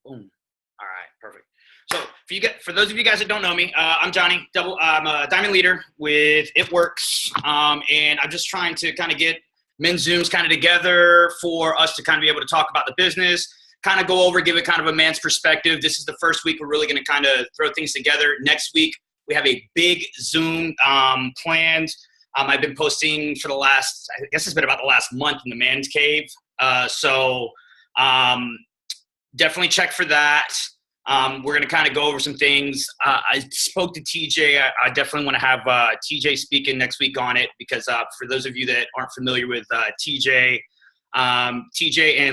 Boom. All right, perfect. So for those of you guys that don't know me, I'm Johnny. I'm a diamond leader with It Works, and I'm just trying to kind of get men's Zooms kind of together for us to kind of be able to talk about the business, kind of go over, give it kind of a man's perspective. This is the first week we're really going to kind of throw things together. Next week we have a big Zoom planned. I've been posting for I guess it's been about the last month in the Man's Cave. So definitely check for that. We're going to kind of go over some things. I spoke to TJ. I definitely want to have TJ speaking next week on it because for those of you that aren't familiar with TJ and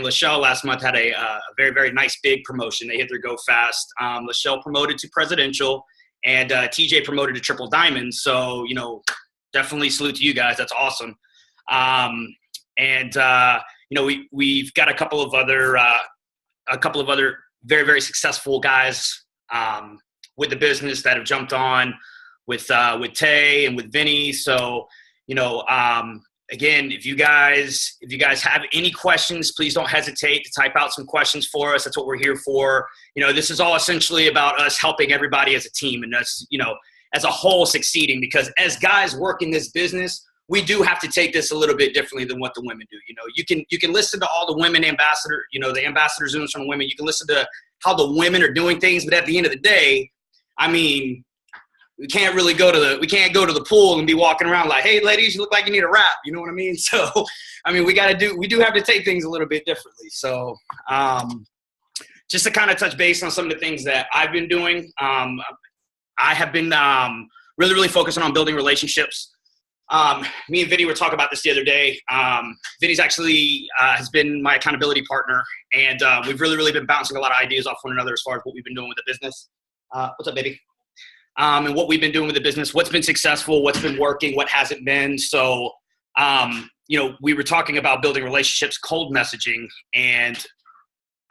Lachelle last month had a very, very nice big promotion. They hit their go fast. Lachelle promoted to presidential and TJ promoted to triple diamond. So, definitely salute to you guys. That's awesome. We've got a couple of other very, very successful guys with the business that have jumped on with Tay and with Vinny. So, again, if you guys have any questions, please don't hesitate to type out some questions for us. That's what we're here for. This is all essentially about us helping everybody as a team and us, as a whole succeeding, because as guys work in this business, we do have to take this a little bit differently than what the women do. You can listen to all the women ambassador, the ambassador Zooms from women. You can listen to how the women are doing things, but at the end of the day, we can't go to the pool and be walking around like, hey ladies, you look like you need a wrap. You know what I mean? So, we do have to take things a little bit differently. So, just to kind of touch base on some of the things that I've been doing, I have been really, really focusing on building relationships. Me and Vinny were talking about this the other day. Vinny's actually has been my accountability partner, and we've really, really been bouncing a lot of ideas off one another as far as what we've been doing with the business. What's up, baby? And what we've been doing with the business, what's been successful, what's been working, what hasn't been. So, we were talking about building relationships, cold messaging, and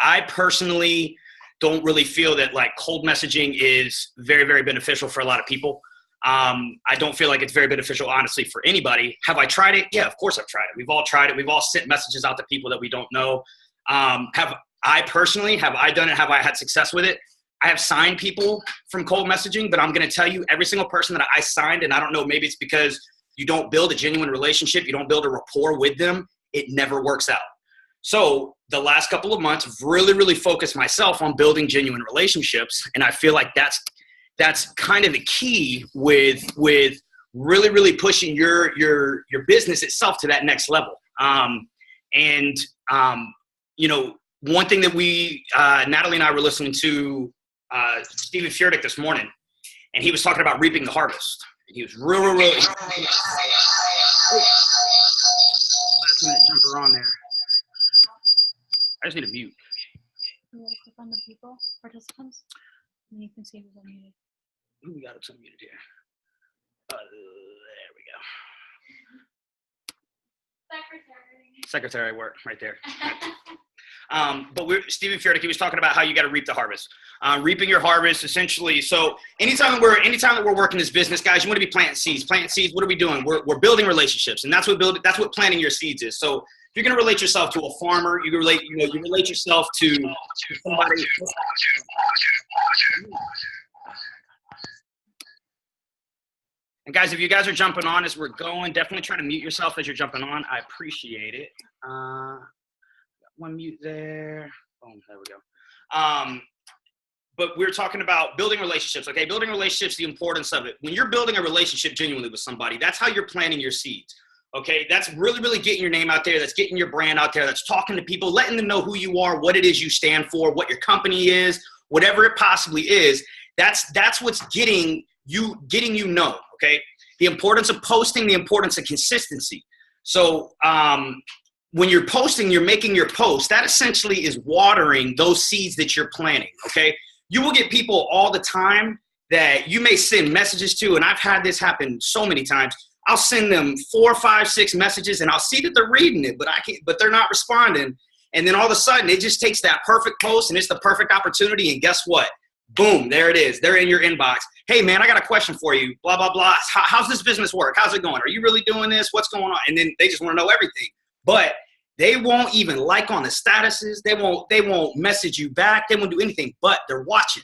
I personally don't really feel that like cold messaging is very, very beneficial for a lot of people. I don't feel like it's very beneficial, honestly, for anybody. Have I tried it? Yeah, of course I've tried it. We've all tried it. We've all sent messages out to people that we don't know. Have I done it? Have I had success with it? I have signed people from cold messaging, but I'm going to tell you, every single person that I signed, and I don't know, maybe it's because you don't build a genuine relationship, you don't build a rapport with them, it never works out. So the last couple of months, I've really, really focused myself on building genuine relationships, and I feel like that's kind of the key with really, really pushing your business itself to that next level. One thing that Natalie and I were listening to Stephen Furtick this morning, and he was talking about reaping the harvest. And he was real. Last minute jumper on there. I just need to mute. You want to click on the people, participants, and you can see who's unmuted. Who we got up unmuted here? There we go. Secretary work right there. But Stephen Furtick, he was talking about how you got to reap the harvest. Reaping your harvest, essentially. So anytime that we're working this business, guys, you want to be planting seeds. Planting seeds. What are we doing? We're building relationships, and that's what planting your seeds is. So if you're going to relate yourself to a farmer, you relate yourself to somebody. And guys, if you guys are jumping on as we're going, definitely try to mute yourself as you're jumping on. I appreciate it. Got one mute there. Boom, there we go. But we're talking about building relationships, okay? Building relationships, the importance of it. When you're building a relationship genuinely with somebody, that's how you're planting your seeds, okay? That's really, really getting your name out there. That's getting your brand out there. That's talking to people, letting them know who you are, what it is you stand for, what your company is, whatever it possibly is. That's what's getting you known, okay? The importance of posting, the importance of consistency. So when you're posting, you're making your post. That essentially is watering those seeds that you're planting, okay? You will get people all the time that you may send messages to, and I've had this happen so many times. I'll send them 4, 5, 6 messages, and I'll see that they're reading it, but they're not responding. And then all of a sudden, it just takes that perfect post, and it's the perfect opportunity, and guess what? Boom, there it is. They're in your inbox. Hey, man, I got a question for you, blah, blah, blah. How's this business work? How's it going? Are you really doing this? What's going on? And then they just want to know everything. But They won't even like on the statuses. They won't message you back. They won't do anything, but they're watching.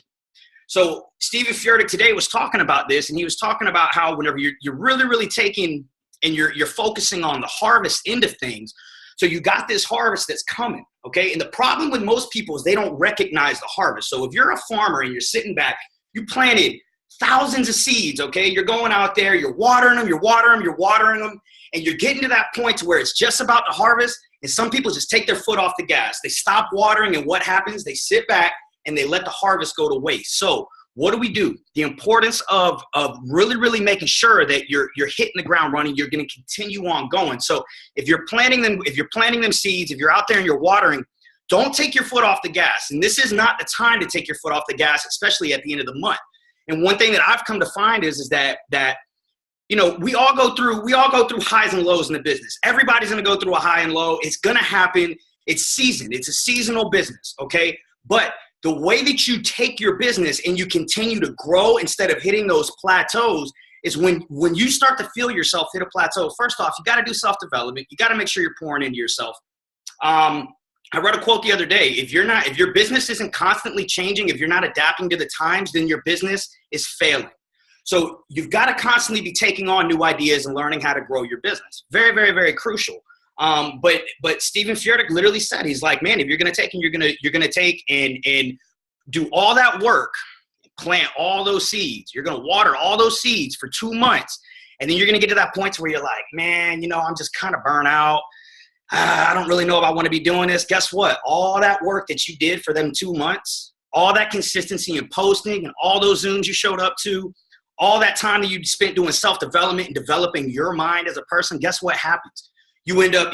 So Steven Furtick today was talking about this, and he was talking about how whenever you're really, really taking and you're focusing on the harvest end of things, so you got this harvest that's coming, okay? And the problem with most people is they don't recognize the harvest. So if you're a farmer and you're sitting back, you planted thousands of seeds, okay? You're going out there, you're watering them, and you're getting to that point to where it's just about the harvest, and some people just take their foot off the gas. They stop watering, and what happens? They sit back, and they let the harvest go to waste. So what do? The importance of really, really making sure that you're hitting the ground running, you're going to continue on going. So if you're planting them seeds, if you're out there and you're watering, don't take your foot off the gas. And this is not the time to take your foot off the gas, especially at the end of the month. And one thing that I've come to find is that you know, we all go through highs and lows in the business. Everybody's going to go through a high and low. It's going to happen. It's seasoned. It's a seasonal business, okay? But the way that you take your business and you continue to grow instead of hitting those plateaus is when you start to feel yourself hit a plateau. First off, you got to do self-development. You got to make sure you're pouring into yourself. I read a quote the other day. If your business isn't constantly changing, if you're not adapting to the times, then your business is failing. So you've got to constantly be taking on new ideas and learning how to grow your business. Very, very, very crucial. But Steven Furtick literally said, he's like, man, if you're going to take and do all that work, plant all those seeds, you're going to water all those seeds for 2 months. And then you're going to get to that point where you're like, man, you know, I'm just kind of burnt out. I don't really know if I want to be doing this. Guess what? All that work that you did for them 2 months, all that consistency in posting and all those Zooms you showed up to, all that time that you spent doing self-development and developing your mind as a person, guess what happens? You end up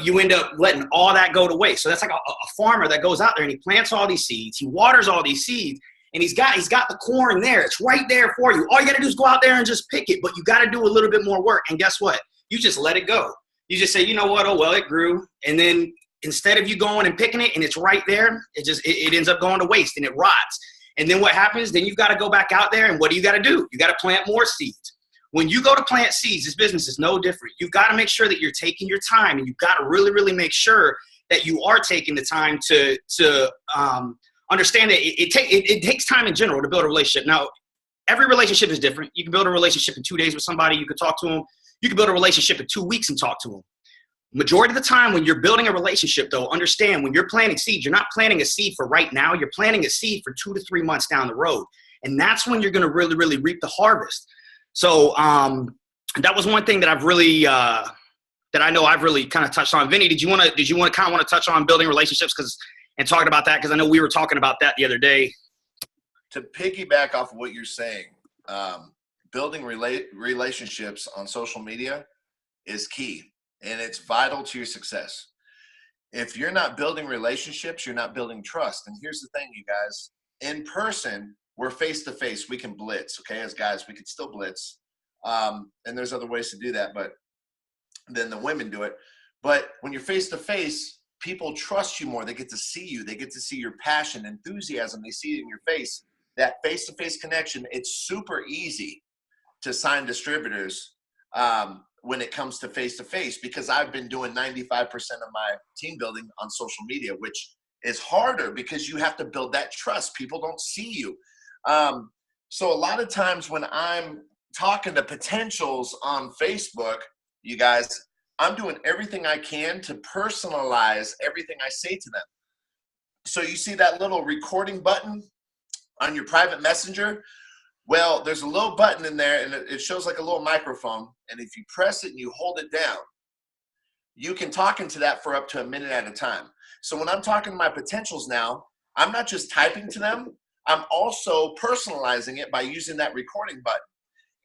letting all that go to waste. So that's like a farmer that goes out there and he plants all these seeds, he waters all these seeds, and he's got the corn there. It's right there for you. All you got to do is go out there and just pick it, but you got to do a little bit more work. And guess what? You just let it go. You just say, you know what? Oh, well, it grew. And then instead of you going and picking it and it's right there, it ends up going to waste and it rots. And then what happens? Then you've got to go back out there, and what do you got to do? You got to plant more seeds. When you go to plant seeds, this business is no different. You've got to make sure that you're taking your time, and you've got to really, really make sure that you are taking the time to understand that it takes time in general to build a relationship. Now, every relationship is different. You can build a relationship in 2 days with somebody. You can talk to them. You can build a relationship in 2 weeks and talk to them. Majority of the time when you're building a relationship, though, understand when you're planting seeds, you're not planting a seed for right now. You're planting a seed for 2 to 3 months down the road. And that's when you're going to really, really reap the harvest. So that was one thing that I've really that I know I've really kind of touched on. Vinny, did you want to touch on building relationships and talking about that? Because I know we were talking about that the other day. To piggyback off of what you're saying, building relationships on social media is key, and it's vital to your success. If you're not building relationships, you're not building trust. And here's the thing, you guys, in person, we're face-to-face. We can blitz, okay? As guys, we can still blitz. And there's other ways to do that, but then the women do it. But when you're face-to-face, people trust you more. They get to see you. They get to see your passion, enthusiasm. They see it in your face. That face-to-face connection, it's super easy to sign distributors when it comes to face-to-face, because I've been doing 95% of my team building on social media, which is harder because you have to build that trust. People don't see you. So a lot of times when I'm talking to potentials on Facebook, you guys, I'm doing everything I can to personalize everything I say to them. So you see that little recording button on your private messenger? Well, there's a little button in there, and it shows like a little microphone. And if you press it and you hold it down, you can talk into that for up to a minute at a time. So when I'm talking to my potentials now, I'm not just typing to them. I'm also personalizing it by using that recording button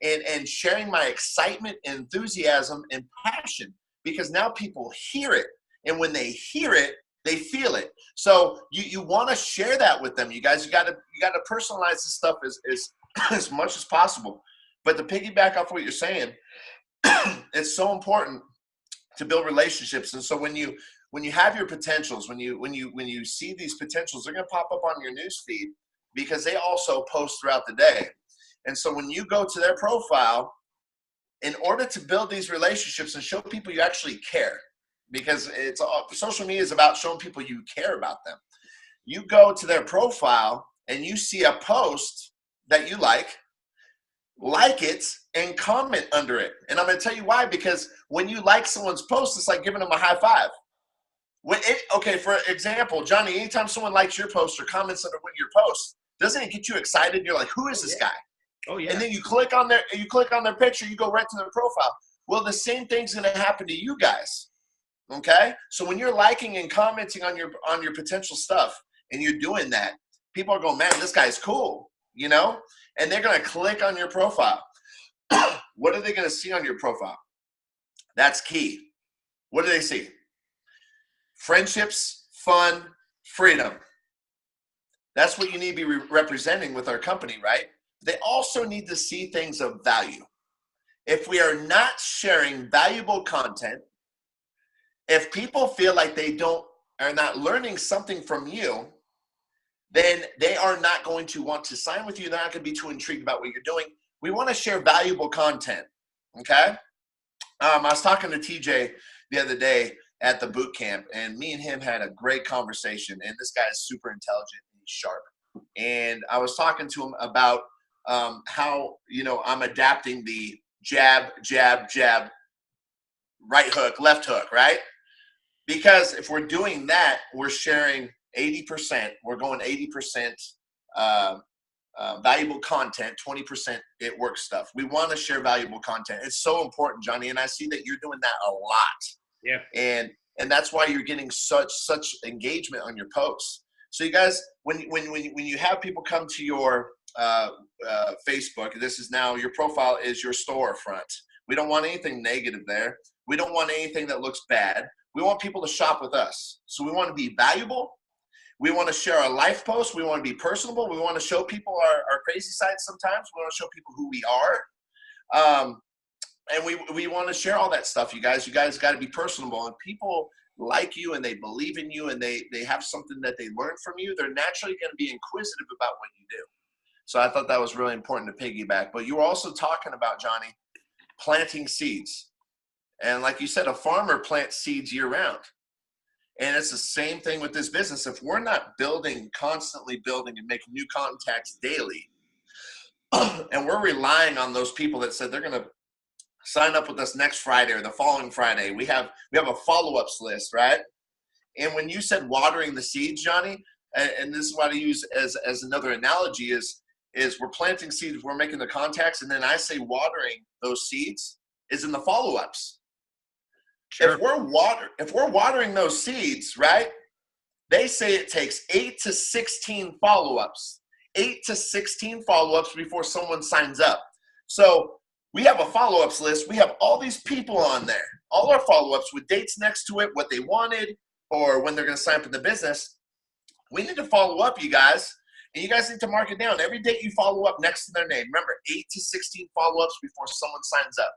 and sharing my excitement, enthusiasm, and passion, because now people hear it. And when they hear it, they feel it. So you want to share that with them. You guys, you got to personalize this stuff as much as possible. But to piggyback off what you're saying, it's so important to build relationships. And so when you have your potentials, when you see these potentials, they're going to pop up on your news feed because they also post throughout the day. And so when you go to their profile, in order to build these relationships and show people you actually care, because social media is about showing people you care about them. You go to their profile and you see a post that you like it and comment under it. And I'm going to tell you why, because when you like someone's post, it's like giving them a high five. Okay, for example, Johnny, anytime someone likes your post or comments under one of your posts, doesn't it get you excited? You're like, who is this guy? Oh yeah. And then you click on their picture, you go right to their profile. Well, the same thing's going to happen to you guys. Okay? So when you're liking and commenting on your potential stuff and you're doing that, people are going, man, this guy's cool, you know? And they're going to click on your profile. What are they going to see on your profile? That's key. What do they see? Friendships, fun, freedom. That's what you need to be representing with our company, right? They also need to see things of value. If we are not sharing valuable content, if people feel like they are not learning something from you, then they are not going to want to sign with you. They're not going to be too intrigued about what you're doing. We want to share valuable content, okay? I was talking to TJ the other day at the boot camp, and me and him had a great conversation, and this guy is super intelligent and he's sharp. And I was talking to him about how, I'm adapting the jab, jab, jab, right hook, left hook, right? Because if we're doing that, we're sharing 80%. We're going 80% valuable content, 20% it work stuff. We want to share valuable content. It's so important, Johnny, and I see that you're doing that a lot. Yeah. And that's why you're getting such engagement on your posts. So you guys, when you have people come to your Facebook, this is now your profile is your storefront. We don't want anything negative there. We don't want anything that looks bad. We want people to shop with us. So we want to be valuable. We want to share our life posts. We want to be personable. We want to show people our crazy sides sometimes. We want to show people who we are. And we want to share all that stuff, you guys. You guys got to be personable. And people like you and they believe in you and they have something that they learned from you. They're naturally going to be inquisitive about what you do. So I thought that was really important to piggyback. But you were also talking about, Johnny, planting seeds. And like you said, a farmer plants seeds year round. And it's the same thing with this business. If we're not constantly building and making new contacts daily, and we're relying on those people that said they're going to sign up with us next Friday or the following Friday, we have a follow-ups list, right? And when you said watering the seeds, Johnny, and this is what I use as another analogy is we're planting seeds, we're making the contacts, and then I say watering those seeds is in the follow-ups. Sure. If we're watering those seeds, right? They say it takes 8 to 16 follow-ups. 8 to 16 follow-ups before someone signs up. So we have a follow-ups list. We have all these people on there. All our follow-ups with dates next to it, what they wanted, or when they're going to sign up for the business. We need to follow up, you guys. And you guys need to mark it down. Every date you follow up next to their name. Remember, 8 to 16 follow-ups before someone signs up.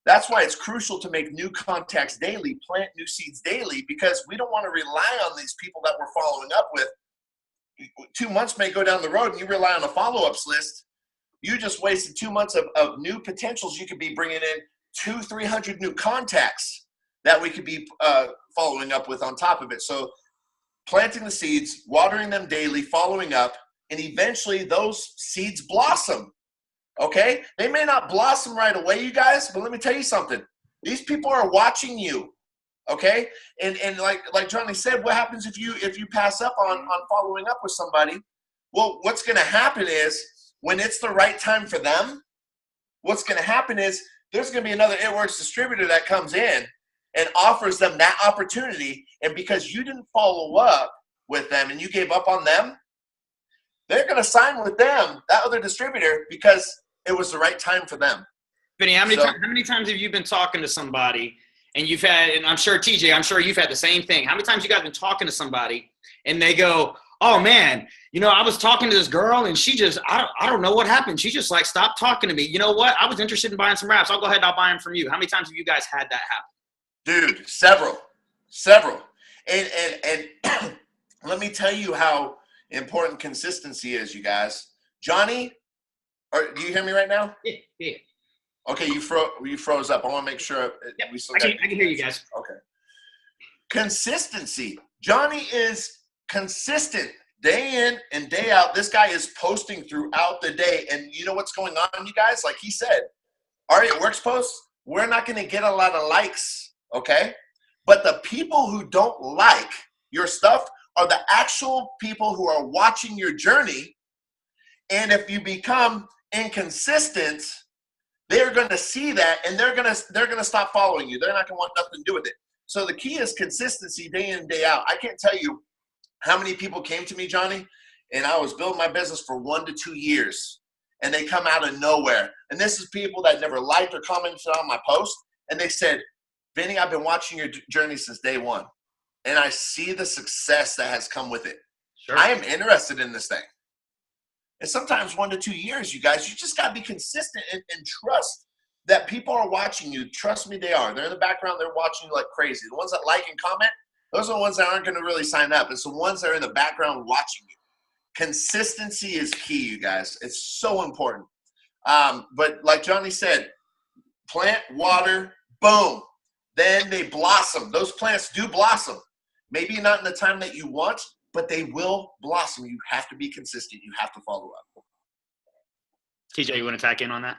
That's why it's crucial to make new contacts daily, plant new seeds daily, because we don't want to rely on these people that we're following up with. 2 months may go down the road and you rely on a follow-ups list. You just wasted 2 months of new potentials. You could be bringing in 200-300 new contacts that we could be following up with on top of it. So planting the seeds, watering them daily, following up, and eventually those seeds blossom. Okay? They may not blossom right away, you guys, but let me tell you something. These people are watching you. Okay? And like Johnny said, what happens if you pass up on following up with somebody? Well, what's going to happen is when it's the right time for them, what's going to happen is there's going to be another AdWords distributor that comes in and offers them that opportunity. And because you didn't follow up with them and you gave up on them, they're going to sign with them, that other distributor, because it was the right time for them. Vinny, how many times have you been talking to somebody and you've had, and I'm sure TJ, I'm sure you've had the same thing. How many times you guys been talking to somebody and they go, oh man, I was talking to this girl and she just, I don't know what happened. She just like stopped talking to me. You know what? I was interested in buying some wraps. I'll go ahead and I'll buy them from you. How many times have you guys had that happen? Dude, several. And let me tell you how important consistency is, you guys. Johnny, do you hear me right now? Yeah. Okay, you froze up. I want to make sure I can hear you guys. Okay. Consistency. Johnny is consistent day in and day out. This guy is posting throughout the day. And you know what's going on, you guys? Like he said, Ari at Works posts, we're not going to get a lot of likes, okay? But the people who don't like your stuff are the actual people who are watching your journey. And if you become inconsistent, they're going to see that and they're going to stop following you. They're not going to want nothing to do with it. So the key is consistency day in, day out. I can't tell you how many people came to me, Johnny, and I was building my business for 1 to 2 years, and they come out of nowhere. And this is people that never liked or commented on my post, and they said, Vinny, I've been watching your journey since day one, and I see the success that has come with it. Sure. I am interested in this thing. And sometimes 1 to 2 years, you guys, you just got to be consistent and trust that people are watching you. Trust me, they are. They're in the background. They're watching you like crazy. The ones that like and comment, those are the ones that aren't going to really sign up. It's the ones that are in the background watching you. Consistency is key, you guys. It's so important. But like Johnny said, plant, water, boom. Then they blossom. Those plants do blossom. Maybe not in the time that you want, but they will blossom. You have to be consistent. You have to follow up. TJ, you want to tack in on that?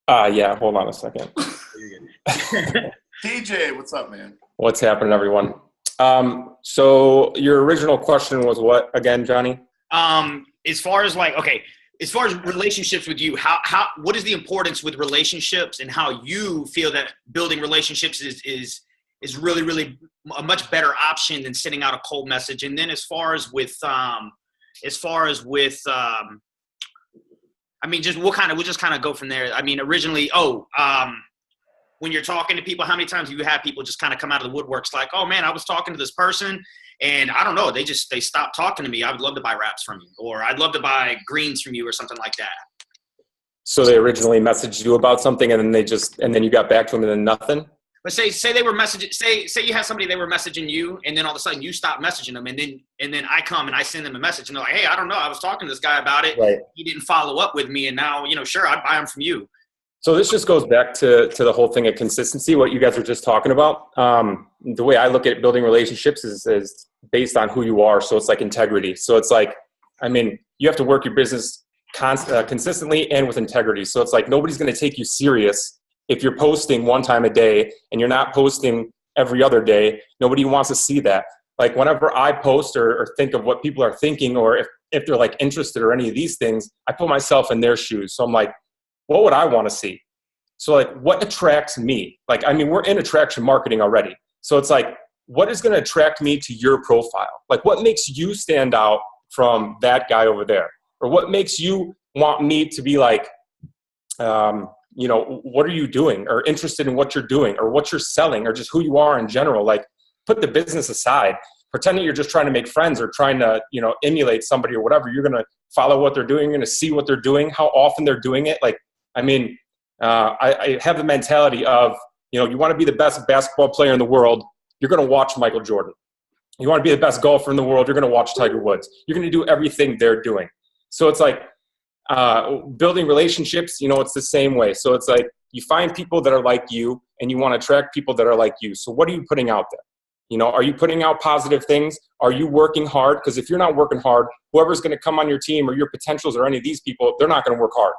Yeah, hold on a second. TJ, what's up, man? What's happening, everyone? So your original question was what again, Johnny? As far as relationships with you, what is the importance with relationships and how you feel that building relationships is really, really a much better option than sending out a cold message. And then as far as with I mean, we'll just kind of go from there. I mean, originally, when you're talking to people, how many times do you have people just kind of come out of the woodworks like, oh man, I was talking to this person and I don't know, they stopped talking to me. I would love to buy wraps from you, or I'd love to buy greens from you or something like that. So they originally messaged you about something and then you got back to them and then nothing? But say they were messaging, say you have somebody, they were messaging you, and then all of a sudden you stop messaging them, and then I come and I send them a message, and they're like, hey, I don't know, I was talking to this guy about it. Right. He didn't follow up with me, and now, sure, I'd buy them from you. So this just goes back to the whole thing of consistency, what you guys were just talking about. The way I look at building relationships is based on who you are. So it's like integrity. So it's like, I mean, you have to work your business consistently and with integrity. So it's like nobody's going to take you serious if you're posting 1 time a day and you're not posting every other day. Nobody wants to see that. Like whenever I post or think of what people are thinking, or if they're like interested or any of these things, I put myself in their shoes. So I'm like, what would I want to see? So like, what attracts me? Like, I mean, we're in attraction marketing already. So it's like, what is going to attract me to your profile? Like, what makes you stand out from that guy over there? Or what makes you want me to be like, what are you doing, or interested in what you're doing or what you're selling or just who you are in general? Like, put the business aside. Pretend that you're just trying to make friends or trying to, emulate somebody or whatever. You're going to follow what they're doing. You're going to see what they're doing, how often they're doing it. Like, I mean, I have the mentality of, you want to be the best basketball player in the world, you're going to watch Michael Jordan. You want to be the best golfer in the world, you're going to watch Tiger Woods. You're going to do everything they're doing. So it's like building relationships, it's the same way. So it's like you find people that are like you and you want to attract people that are like you. So what are you putting out there? Are you putting out positive things? Are you working hard? Because if you're not working hard, whoever's going to come on your team or your potentials or any of these people, they're not going to work hard.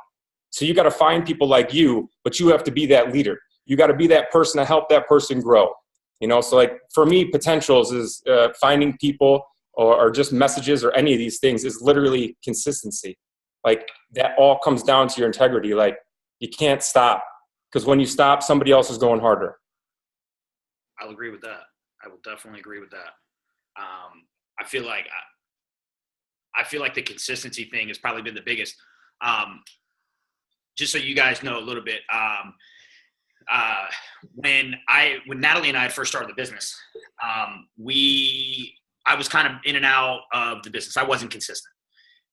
So you got to find people like you, but you have to be that leader. You got to be that person to help that person grow. So like for me, potentials is finding people or just messages or any of these things is literally consistency. Like that all comes down to your integrity. Like you can't stop, because when you stop, somebody else is going harder. I'll agree with that. I will definitely agree with that. I feel like the consistency thing has probably been the biggest. Just so you guys know a little bit, when Natalie and I first started the business, I was kind of in and out of the business. I wasn't consistent.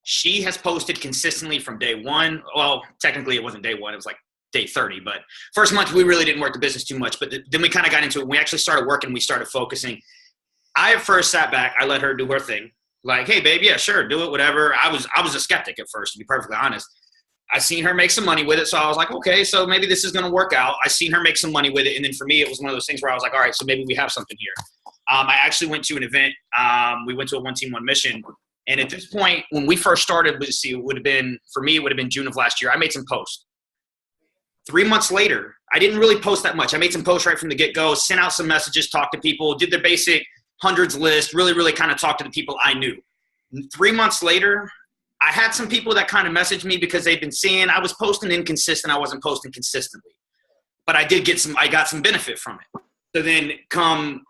She has posted consistently from day one. Well, technically it wasn't day one. It was like day 30. But first month, we really didn't work the business too much. But then we kind of got into it. We actually started working. We started focusing. I at first sat back. I let her do her thing. Like, hey, babe, yeah, sure, do it, whatever. I was a skeptic at first, to be perfectly honest. I seen her make some money with it. So I was like, okay, so maybe this is going to work out. I seen her make some money with it. And then for me, it was one of those things where I was like, all right, so maybe we have something here. I actually went to an event. We went to a One Team, One Mission. And at this point, when we first started, it would have been June of last year. I made some posts. 3 months later, I didn't really post that much. I made some posts right from the get-go, sent out some messages, talked to people, did the basic hundreds list, really kind of talked to the people I knew. 3 months later, I had some people that kind of messaged me because they've been seeing I was posting inconsistent. I wasn't posting consistently, but I got some benefit from it. So then come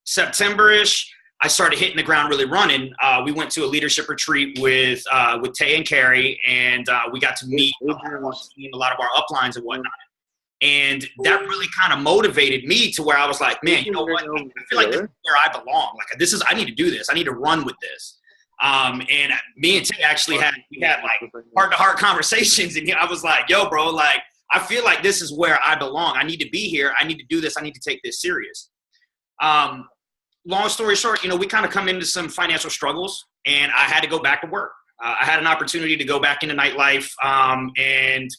September-ish, I started hitting the ground really running. We went to a leadership retreat with Tay and Carrie, and we got to meet a lot of our uplines and whatnot. And that really kind of motivated me to where I was like, man, you know what? I feel like this is where I belong. Like I need to do this. I need to run with this. And me and Tay actually had like heart-to-heart conversations, and I was like, yo, bro, like I feel like this is where I belong. I need to be here. I need to do this. I need to take this serious. Long story short, we kind of come into some financial struggles, and I had to go back to work. I had an opportunity to go back into nightlife, and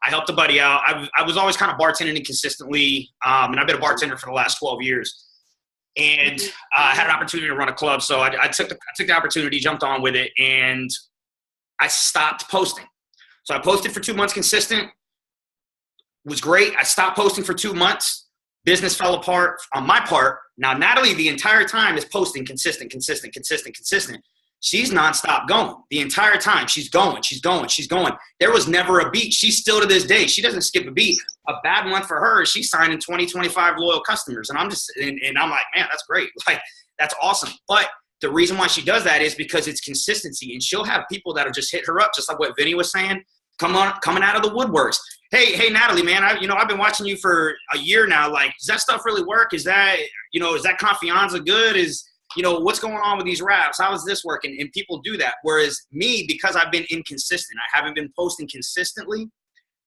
I helped a buddy out. I was always kind of bartending inconsistently, and I've been a bartender for the last 12 years. And I had an opportunity to run a club, so I took the opportunity, jumped on with it, and I stopped posting. So I posted for 2 months consistent. It was great. I stopped posting for 2 months. Business fell apart on my part. Now, Natalie, the entire time, is posting consistent. She's nonstop going. The entire time, she's going. There was never a beat. She's still to this day. She doesn't skip a beat. A bad month for her, she's signing 20, 25 loyal customers. And I'm like, man, that's great. Like, that's awesome. But the reason why she does that is because it's consistency. And she'll have people that'll just hit her up, just like what Vinny was saying, coming out of the woodworks. Hey, Natalie, man, I've been watching you for a year now. Like, does that stuff really work? Is that confianza good? What's going on with these raps? How is this working? And people do that. Whereas me, because I've been inconsistent, I haven't been posting consistently,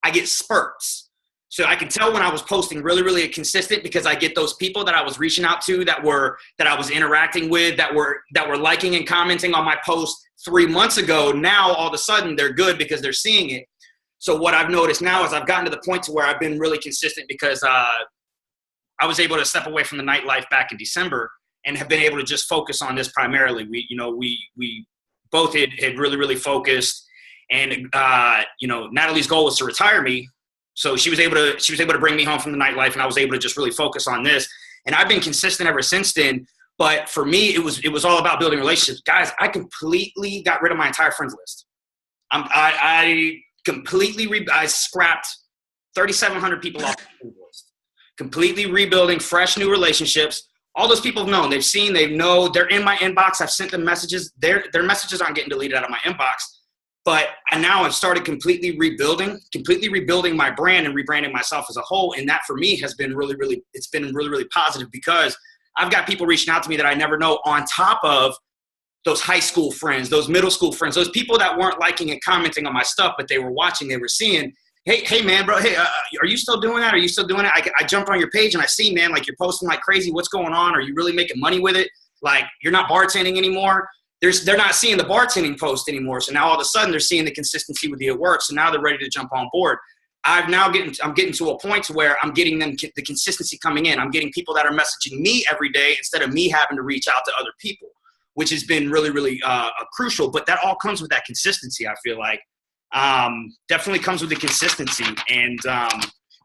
I get spurts. So I can tell when I was posting really, really consistent because I get those people that I was reaching out to that I was interacting with, that were liking and commenting on my post 3 months ago. Now, all of a sudden, they're good because they're seeing it. So what I've noticed now is I've gotten to the point to where I've been really consistent because I was able to step away from the nightlife back in December and have been able to just focus on this primarily. We both had really, really focused, and Natalie's goal was to retire me. So she was able to bring me home from the nightlife, and I was able to just really focus on this. And I've been consistent ever since then. But for me, it was all about building relationships. Guys, I completely got rid of my entire friends list. I scrapped 3,700 people off the friends list. Completely rebuilding fresh new relationships. All those people have known. They've seen. They know. They're in my inbox. I've sent them messages. Their messages aren't getting deleted out of my inbox. But now I've started completely rebuilding my brand and rebranding myself as a whole. And that for me has been really, really positive because I've got people reaching out to me that I never know on top of those high school friends, those middle school friends, those people that weren't liking and commenting on my stuff, but they were watching, they were seeing, hey man, bro, hey, are you still doing that? Are you still doing it? I jumped on your page and I see, man, like you're posting like crazy. What's going on? Are you really making money with it? Like you're not bartending anymore. They're not seeing the bartending post anymore. So now all of a sudden they're seeing the consistency with the work. So now they're ready to jump on board. I'm getting to a point to where I'm getting them the consistency coming in. I'm getting people that are messaging me every day instead of me having to reach out to other people, which has been really, really crucial. But that all comes with that consistency, I feel like. Definitely comes with the consistency. And,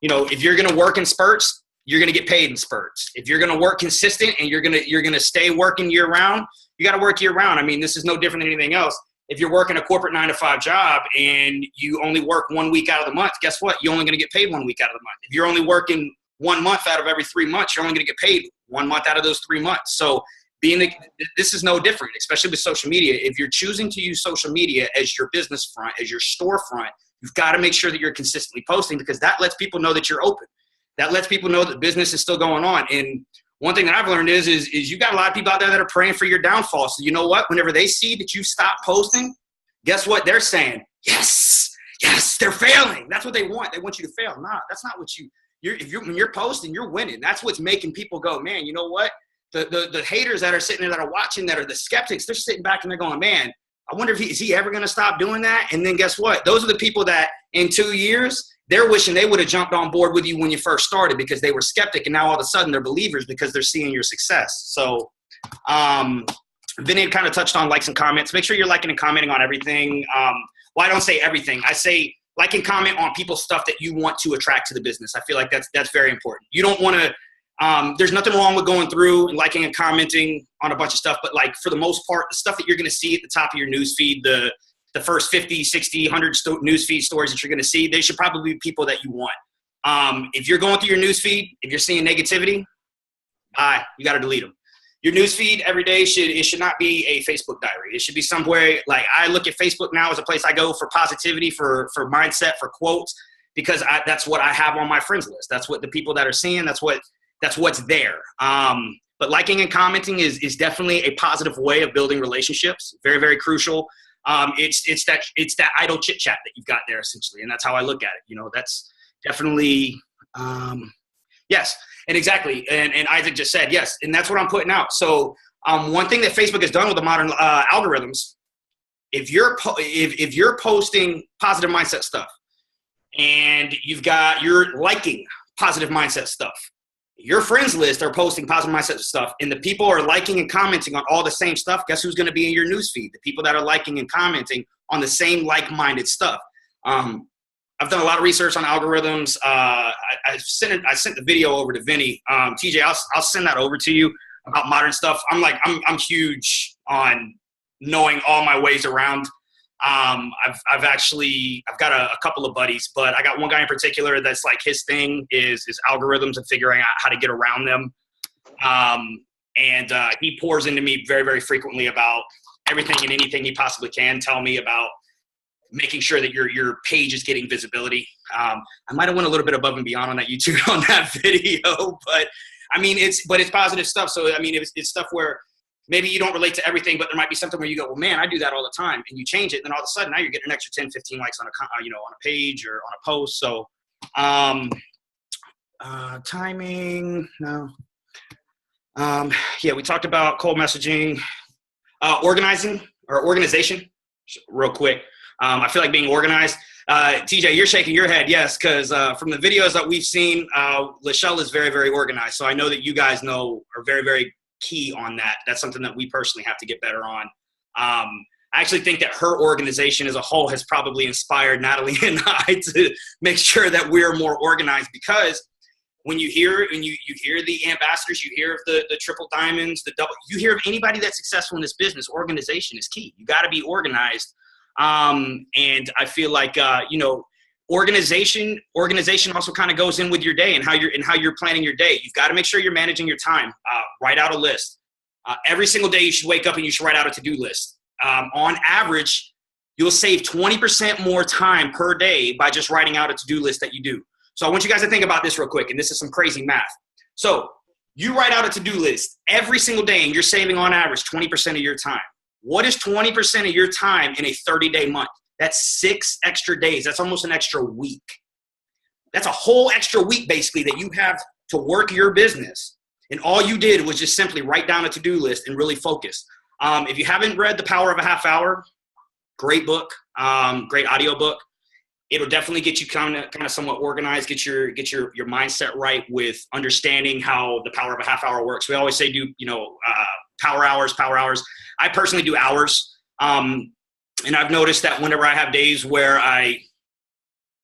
if you're going to work in spurts, you're going to get paid in spurts. If you're going to work consistent and you're going to stay working year round, you got to work year round. I mean, this is no different than anything else. If you're working a corporate 9-to-5 job and you only work 1 week out of the month, guess what? You're only going to get paid 1 week out of the month. If you're only working 1 month out of every 3 months, you're only going to get paid 1 month out of those 3 months. So this is no different, especially with social media. If you're choosing to use social media as your business front, as your storefront, you've got to make sure that you're consistently posting because that lets people know that you're open. That lets people know that business is still going on. And one thing that I've learned is you got a lot of people out there that are praying for your downfall. So you know what? Whenever they see that you stop posting, guess what they're saying? Yes, they're failing. That's what they want. They want you to fail. Nah, that's not what when you're posting, you're winning. That's what's making people go, man, you know what? The haters that are sitting there that are watching that are the skeptics, they're sitting back and they're going, man, I wonder if is he ever going to stop doing that? And then guess what? Those are the people that in 2 years, they're wishing they would have jumped on board with you when you first started because they were skeptic, and now all of a sudden they're believers because they're seeing your success. So Vinny kind of touched on likes and comments. Make sure you're liking and commenting on everything. Well, I don't say everything. I say like and comment on people's stuff that you want to attract to the business. I feel like that's very important. You don't want to there's nothing wrong with going through and liking and commenting on a bunch of stuff, but like for the most part, the stuff that you're going to see at the top of your news feed, the first 50, 60, 100 news feed stories that you're going to see, they should probably be people that you want. If you're going through your news feed, if you're seeing negativity, you got to delete them. Your news feed every day should not be a Facebook diary. It should be somewhere like I look at Facebook now as a place I go for positivity, for mindset, for quotes, because that's what I have on my friends list. That's what the people that are seeing. That's what's there. But liking and commenting is definitely a positive way of building relationships. Very, very crucial. It's that idle chit chat that you've got there essentially, and that's how I look at it. You know, that's definitely yes. And exactly, and Isaac just said yes, and that's what I'm putting out. So one thing that Facebook has done with the modern algorithms, if you're posting positive mindset stuff, and you're liking positive mindset stuff, your friends list are posting positive mindset stuff, and the people are liking and commenting on all the same stuff. Guess who's going to be in your news feed? The people that are liking and commenting on the same like-minded stuff. I've done a lot of research on algorithms. I sent the video over to Vinny. TJ, I'll send that over to you about modern stuff. I'm huge on knowing all my ways around. I've got a couple of buddies, but I got one guy in particular that's like his thing is algorithms and figuring out how to get around them. And he pours into me very, very frequently about everything and anything he possibly can tell me about making sure that your page is getting visibility. I might have went a little bit above and beyond on that YouTube on that video, but I mean, it's positive stuff. So, I mean, it's stuff where maybe you don't relate to everything, but there might be something where you go, well, man, I do that all the time. And you change it. And then all of a sudden now you're getting an extra 10, 15 likes on a page or on a post. So, timing, no. Yeah, we talked about cold messaging, organization real quick. I feel like being organized. TJ, you're shaking your head. Yes. Cause, from the videos that we've seen, Lachelle is very, very organized. So I know that you guys are very, very key on that. That's something that we personally have to get better on. I actually think that her organization as a whole has probably inspired Natalie and I to make sure that we're more organized, because when you hear the ambassadors, you hear of the triple diamonds, you hear of anybody that's successful in this business, organization is key. You got to be organized. And I feel like, organization also kind of goes in with your day and how you're planning your day. You've got to make sure you're managing your time. Write out a list. Every single day you should wake up and you should write out a to-do list. On average, you'll save 20% more time per day by just writing out a to-do list that you do. So I want you guys to think about this real quick, and this is some crazy math. So you write out a to-do list every single day and you're saving on average 20% of your time. What is 20% of your time in a 30-day month? That's 6 extra days. That's almost an extra week. That's a whole extra week, basically, that you have to work your business. And all you did was just simply write down a to-do list and really focus. If you haven't read The Power of a Half Hour, great book, great audio book. It'll definitely get you kind of somewhat organized, get your mindset right with understanding how the power of a half hour works. We always say power hours. I personally do hours. And I've noticed that whenever I have days where I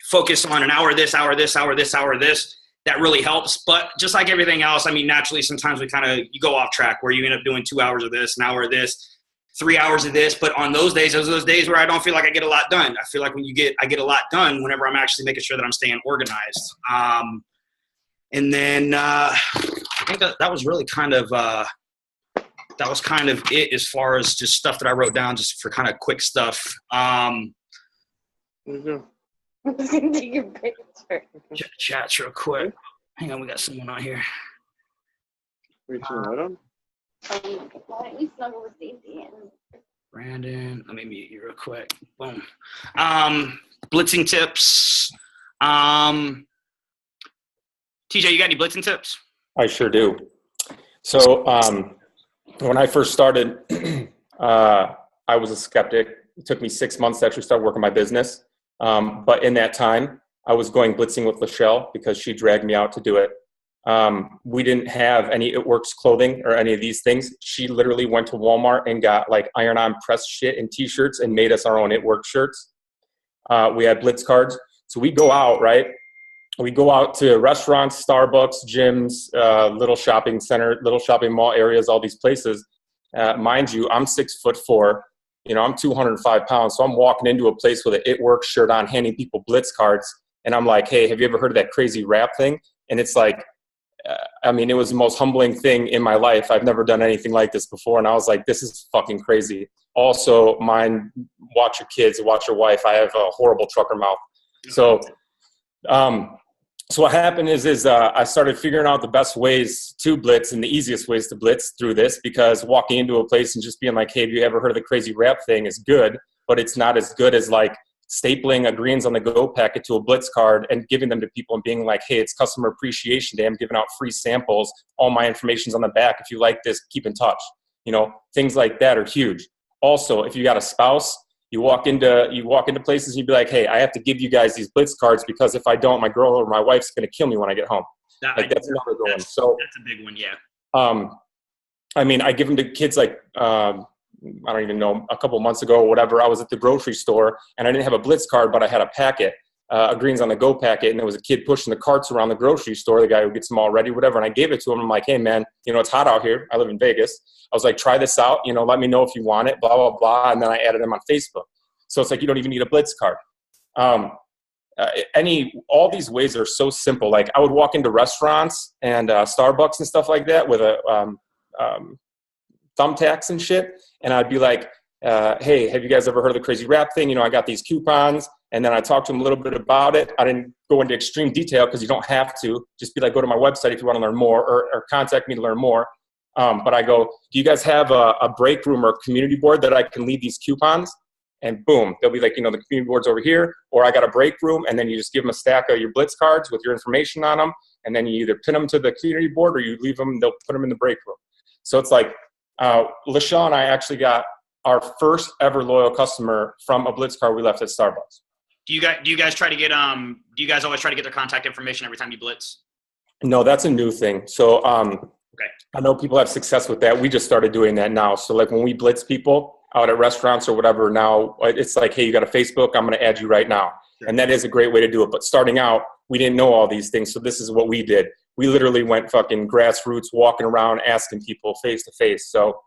focus on an hour this, that really helps. But just like everything else, I mean, naturally, sometimes you go off track where you end up doing 2 hours of this, an hour of this, 3 hours of this. But on those days where I don't feel like I get a lot done. I feel like I get a lot done whenever I'm actually making sure that I'm staying organized. And then I think that was really kind of it as far as just stuff that I wrote down just for kind of quick stuff. I'm gonna take a picture. Chats real quick. Hang on, we got someone on here. Why don't you snuggle with Daisy and Brandon, let me mute you real quick. Boom. Blitzing tips. TJ, you got any blitzing tips? I sure do. So when I first started, I I was a skeptic. It took me 6 months to actually start working my business. But in that time, I was going blitzing with Lachelle because she dragged me out to do it. We didn't have any It Works clothing or any of these things. She literally went to Walmart and got like iron-on press shit and t-shirts and made us our own It Works shirts. We had blitz cards. So we go out, right? We go out to restaurants, Starbucks, gyms, little shopping center, little shopping mall areas, all these places. Mind you, I'm 6'4". You know, I'm 205 pounds. So I'm walking into a place with an It Works shirt on, handing people blitz cards. And I'm like, hey, have you ever heard of that crazy rap thing? And it's like, I mean, it was the most humbling thing in my life. I've never done anything like this before. And I was like, this is fucking crazy. Also, mind, watch your kids, watch your wife. I have a horrible trucker mouth. So what happened is I started figuring out the best ways to blitz and the easiest ways to blitz through this, because walking into a place and just being like, hey, have you ever heard of the crazy rap thing is good, but it's not as good as like stapling a greens on the go packet to a blitz card and giving them to people and being like, hey, it's customer appreciation day. I'm giving out free samples. All my information's on the back. If you like this, keep in touch. You know, things like that are huge. Also, if you got a spouse, you walk into places and you'd be like, hey, I have to give you guys these blitz cards because if I don't, my girl or my wife's going to kill me when I get home. Like that's another good one. So that's a big one. Yeah. I mean, I give them to kids like, I don't even know, a couple months ago or whatever, I was at the grocery store and I didn't have a blitz card, but I had a packet, a greens on the go packet. And there was a kid pushing the carts around the grocery store, the guy who gets them all ready, whatever. And I gave it to him. I'm like, hey man, you know, it's hot out here. I live in Vegas. I was like, try this out, you know, let me know if you want it, blah, blah, blah. And then I added him on Facebook. So it's like, you don't even need a blitz card. All these ways are so simple. Like I would walk into restaurants and Starbucks and stuff like that with a thumbtacks and shit. And I'd be like, hey, have you guys ever heard of the crazy rap thing? You know, I got these coupons. And then I talked to them a little bit about it. I didn't go into extreme detail because you don't have to. Just be like, go to my website if you want to learn more, or contact me to learn more. But I go, do you guys have a break room or community board that I can leave these coupons? And boom, they'll be like, you know, the community board's over here, or I got a break room. And then you just give them a stack of your blitz cards with your information on them. And then you either pin them to the community board or you leave them, they'll put them in the break room. So it's like, Lachelle and I actually got our first ever loyal customer from a blitz card we left at Starbucks. Do you guys try to get do you guys always try to get their contact information every time you blitz? No, that's a new thing. So okay. I know people have success with that. We just started doing that now. So like when we blitz people out at restaurants or whatever, now it's like, hey, you got a Facebook, I'm going to add you right now. Sure. And that is a great way to do it. But starting out, we didn't know all these things. So this is what we did. We literally went fucking grassroots, walking around, asking people face to face. So,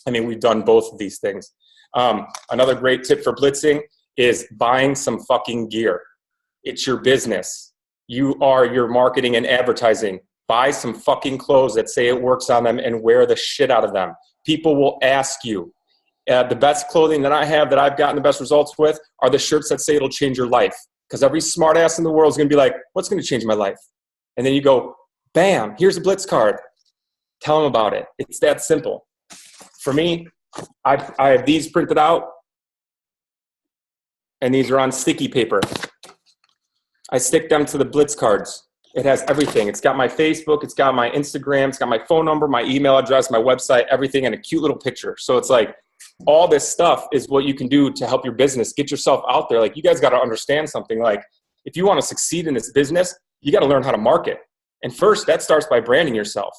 I mean, we've done both of these things. Another great tip for blitzing is buying some fucking gear. It's your business. You are your marketing and advertising. Buy some fucking clothes that say It Works on them and wear the shit out of them. People will ask you. The best clothing that I have that I've gotten the best results with are the shirts that say it'll change your life. Because every smart ass in the world is going to be like, what's going to change my life? And then you go, bam, here's a blitz card. Tell them about it. It's that simple. For me, I have these printed out, and these are on sticky paper. I stick them to the blitz cards. It has everything. It's got my Facebook, it's got my Instagram, it's got my phone number, my email address, my website, everything in a cute little picture. So it's like all this stuff is what you can do to help your business, get yourself out there. Like you guys got to understand something. Like if you want to succeed in this business, you got to learn how to market. And first, that starts by branding yourself.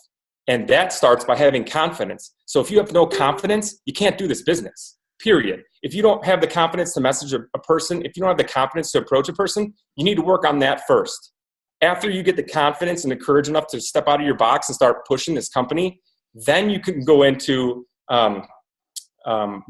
And that starts by having confidence. So if you have no confidence, you can't do this business, period. If you don't have the confidence to message a person, if you don't have the confidence to approach a person, you need to work on that first. After you get the confidence and the courage enough to step out of your box and start pushing this company, then you can go into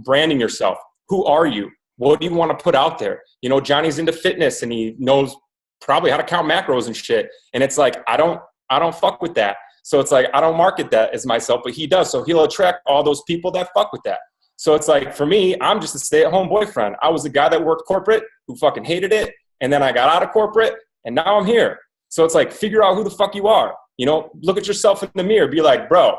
branding yourself. Who are you? What do you want to put out there? You know, Johnny's into fitness and he knows probably how to count macros and shit. And it's like, I don't fuck with that. So it's like, I don't market that as myself, but he does. So he'll attract all those people that fuck with that. So it's like, for me, I'm just a stay-at-home boyfriend. I was the guy that worked corporate who fucking hated it. And then I got out of corporate and now I'm here. So it's like, figure out who the fuck you are. You know, look at yourself in the mirror. Be like, bro,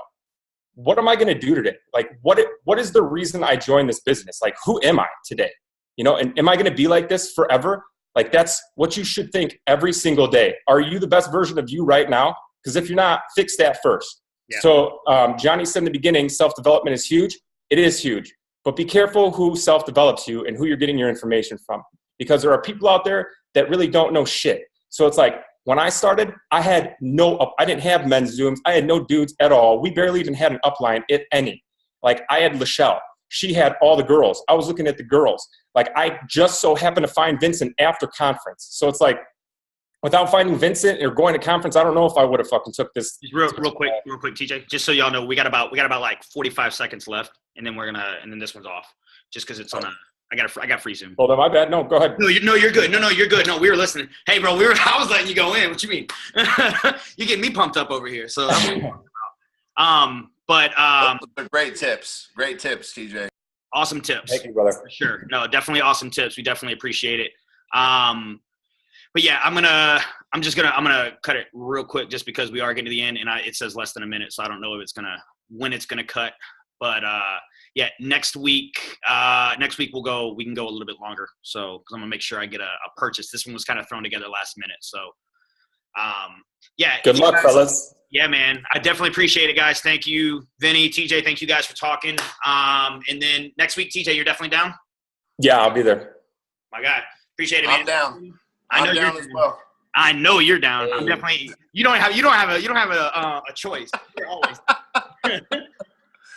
what am I going to do today? Like, what is the reason I joined this business? Like, who am I today? You know, and am I going to be like this forever? Like, that's what you should think every single day. Are you the best version of you right now? Because if you're not, fix that first. Yeah. So Johnny said in the beginning, self-development is huge. It is huge. But be careful who self-develops you and who you're getting your information from, because there are people out there that really don't know shit. So it's like, when I started, I didn't have men's Zooms. I had no dudes at all. We barely even had an upline, if any. Like, I had Lachelle. She had all the girls. I was looking at the girls. Like, I just so happened to find Vincent after conference. So it's like, without finding Vincent or going to conference, I don't know if I would have fucking took this. Real quick, TJ. Just so y'all know, we got about like 45 seconds left, and then and then this one's off, just because it's on a. I got free Zoom. Hold on, my bad. No, go ahead. No, you're good. No, you're good. No, we were listening. Hey, bro, I was letting you go in. What you mean? You get me pumped up over here. So, They're great tips. Great tips, TJ. Awesome tips. Thank you, brother. For sure. No, definitely awesome tips. We definitely appreciate it. But yeah, I'm gonna cut it real quick just because we are getting to the end, and it says less than a minute, so I don't know if when it's gonna cut. But yeah, next week we can go a little bit longer. So, because I'm gonna make sure I get a purchase. This one was kind of thrown together last minute. So, yeah. Good luck, fellas. Yeah, man. I definitely appreciate it, guys. Thank you, Vinny, TJ. Thank you guys for talking. And then next week, TJ, you're definitely down? Yeah, I'll be there. My God. Appreciate it, man. I'm down. I'm down as well. I know you're down. I'm definitely. You don't have a choice. You're always.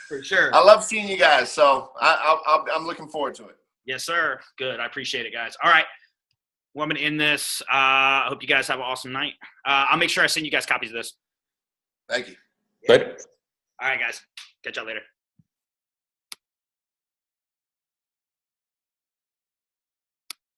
For sure. I love seeing you guys, so I'm looking forward to it. Yes, sir. Good. I appreciate it, guys. All right. Well, I'm going to end this. I hope you guys have an awesome night. I'll make sure I send you guys copies of this. Thank you. Good. All right, guys. Catch y'all later.